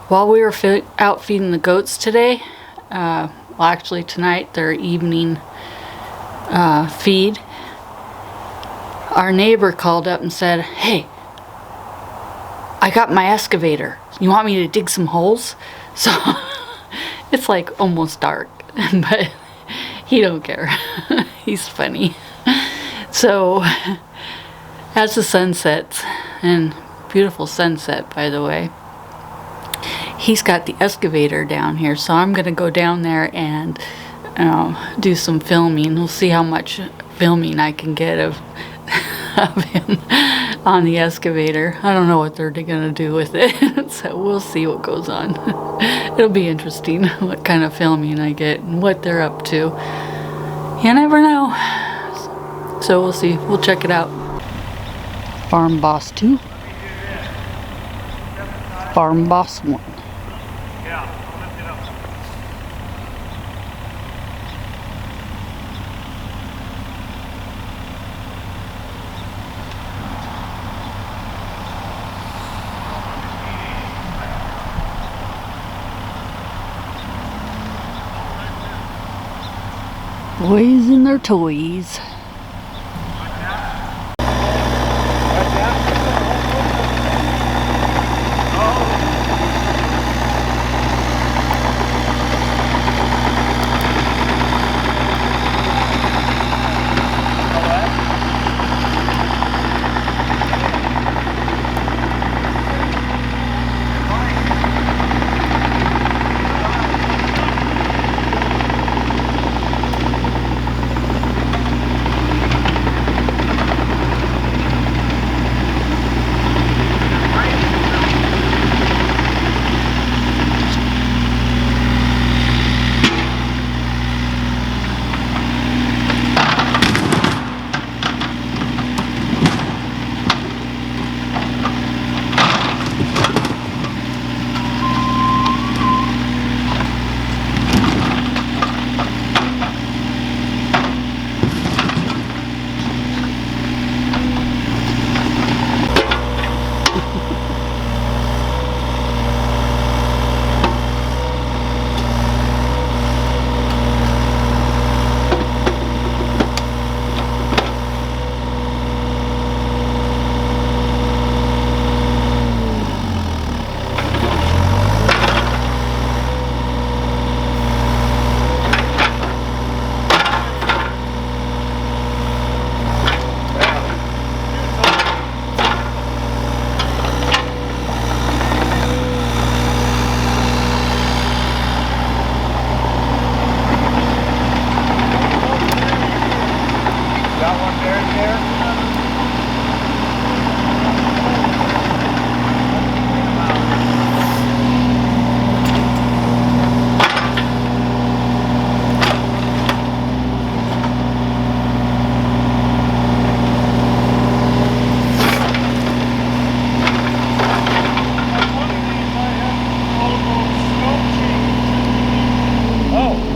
While we were out feeding the goats today, well, actually tonight, their evening feed, our neighbor called up and said, "Hey, I got my excavator. You want me to dig some holes?" So it's like almost dark, but he don't care. He's funny. So as the sun sets, and beautiful sunset, by the way, he's got the excavator down here, so I'm gonna go down there and do some filming. We'll see how much filming I can get of him on the excavator. I don't know what they're gonna do with it, so we'll see what goes on. It'll be interesting what kind of filming I get and what they're up to. You never know. So we'll see. We'll check it out. Farm Boss 2. Farm Boss 1. Boys and their toys.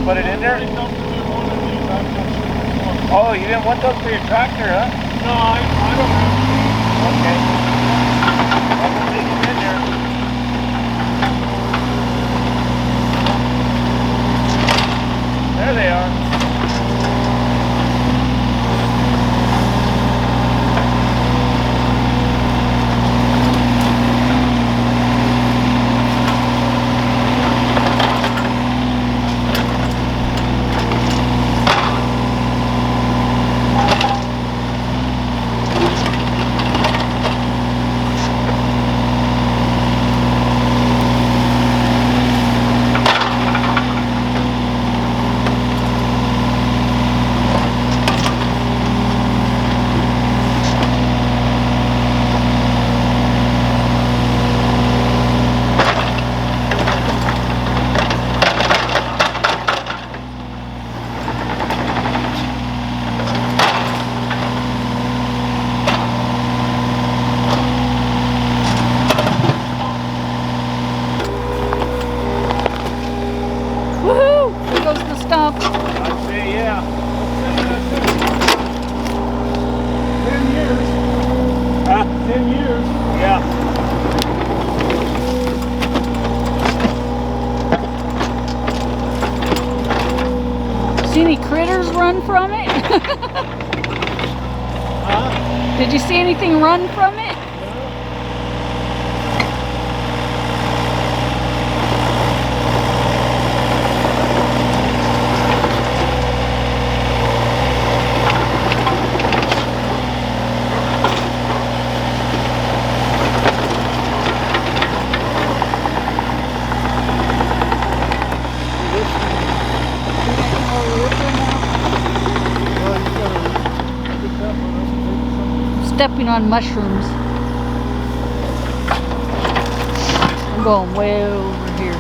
Put it in there? Oh, you didn't want those for your tractor, huh? No, I don't have Okay. Well, we'll leave them in there. There they are. critters run from it? Huh? Did you see anything run from it? Stepping on mushrooms. I'm going way over here.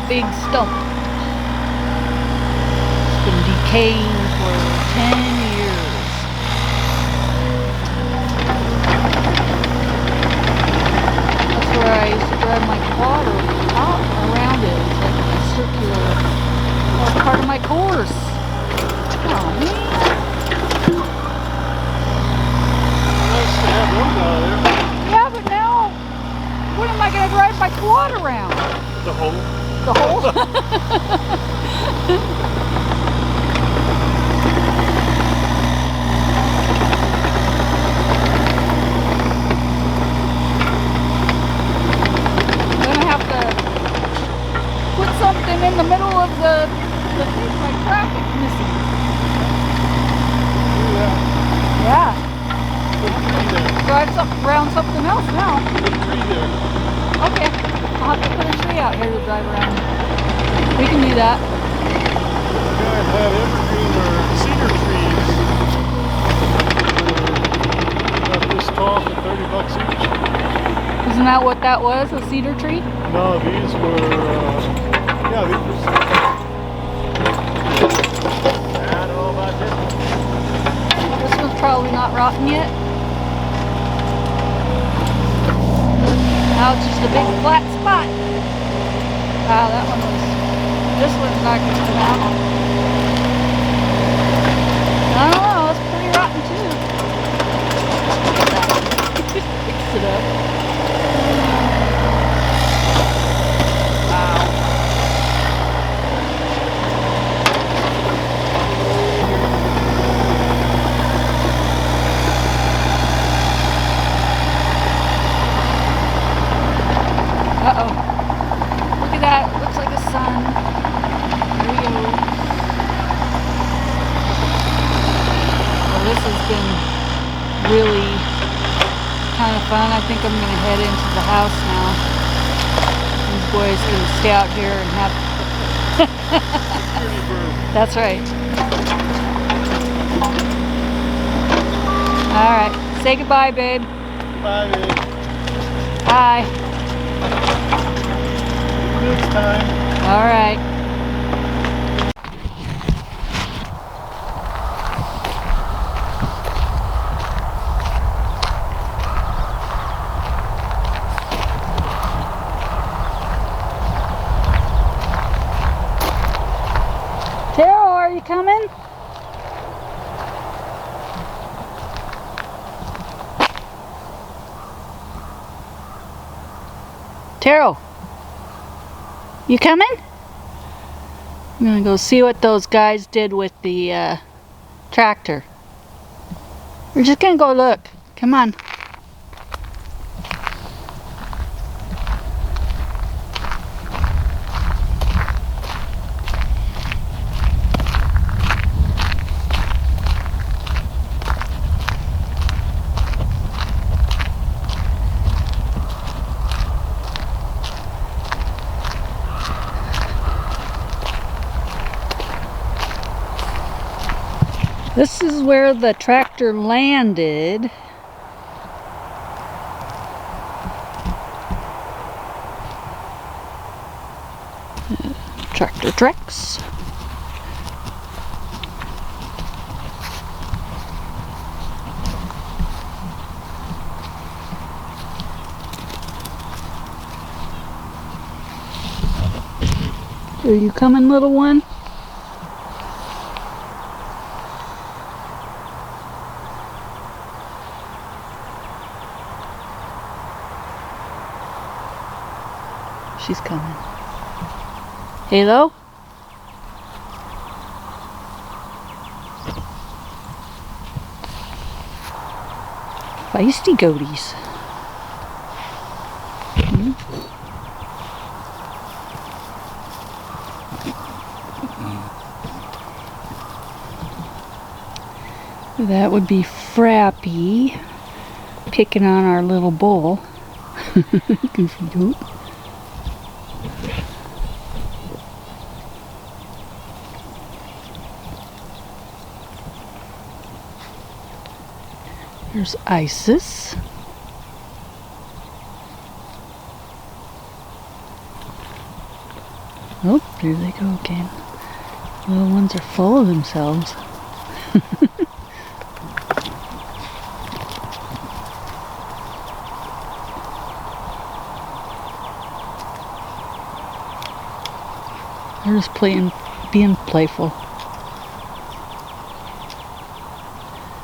Big stump. It's been decaying for 10 years. That's where I used to drive my quad out around it. It's like a circular part of my course. Oh, man. Nice to have one out there. Yeah, but now, when am I going to drive my quad around? The hole. The hole? I'm going to have to put something in the middle of the thing, my traffic missing. Yeah. Put a tree there. Drive around something else now. Put a tree there. Okay. I'll have to put a tree out here to drive around. We can do that. The guy had evergreen or cedar trees. About this tall for $30 each. Isn't that what that was? A cedar tree? No, these were, yeah, these were. I don't know about this one. This one's probably not rotten yet. Now it's just a big flat spot. Wow, that one was. This one's not going to come out. I don't know, it's pretty rotten too. Fix it up. Wow. Uh-oh. Look at that. It looks like a sun. There we go. Well, this has been really kind of fun. I think I'm going to head into the house now. These boys can stay out here and have... That's right. Alright. Say goodbye, babe. Bye, babe. Bye. Next time. Alright. Taro, are you coming? Taro, you coming? I'm gonna go see what those guys did with the tractor. We're just gonna go look. Come on. This is where the tractor landed. Tractor tracks. Are you coming, little one? She's coming. Halo? Feisty goaties. That would be Frappy picking on our little bull. Goofy goat. There's Isis. Oh, there they go again. Little ones are full of themselves. They're just being playful.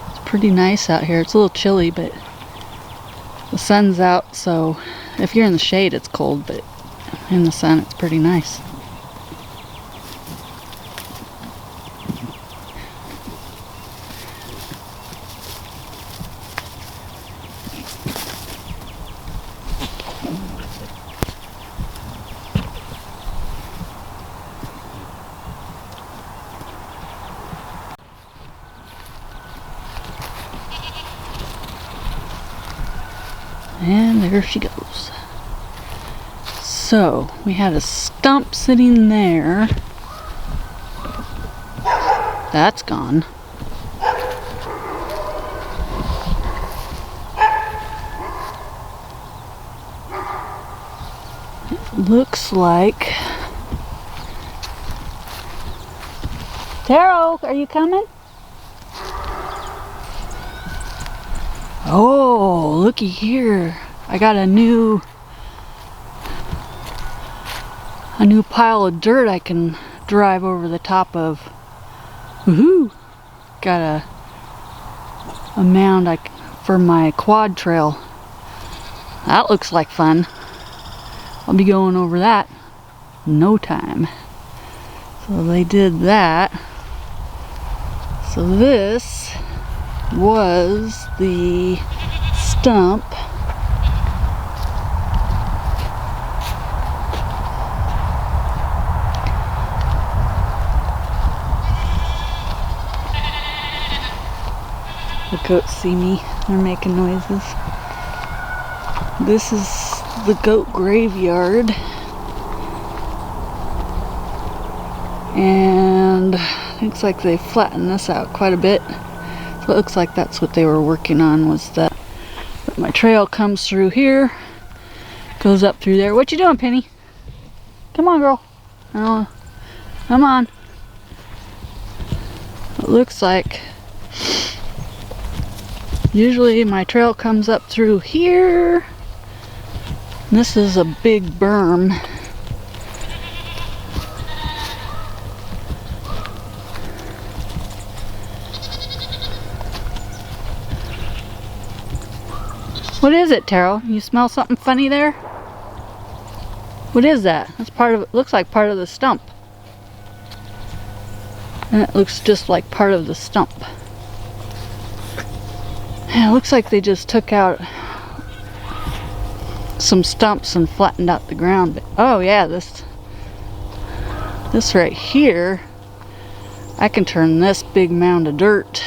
It's pretty nice out here. It's a little chilly, but the sun's out, so if you're in the shade it's cold, but in the sun it's pretty nice. And there she goes. So, we had a stump sitting there. That's gone. It looks like... Taro, are you coming? Oh, looky here. I got a new pile of dirt I can drive over the top of. Woohoo! Got a mound for my quad trail. That looks like fun. I'll be going over that in no time. So they did that. So this was the stump. The goats see me. They're making noises. This is the goat graveyard. And looks like they flattened this out quite a bit. So it looks like that's what they were working on, was that. But my trail comes through here, goes up through there. What you doing, Penny? Come on, girl. Oh, come on. It looks like usually my trail comes up through here. And this is a big berm. What is it, Taro? You smell something funny there? What is that? That's part of it. Looks like part of the stump. And it looks just like part of the stump. Yeah, it looks like they just took out some stumps and flattened out the ground. But, oh yeah, this right here, I can turn this big mound of dirt.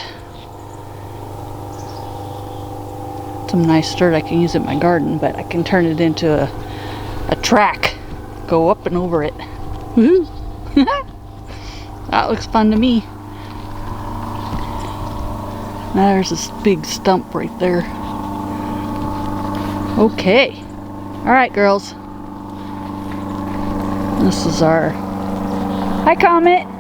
Some nice dirt I can use in my garden, but I can turn it into a track. Go up and over it. Woohoo! That looks fun to me. Now there's this big stump right there. Okay. Alright, girls. This is our... Hi, Comet!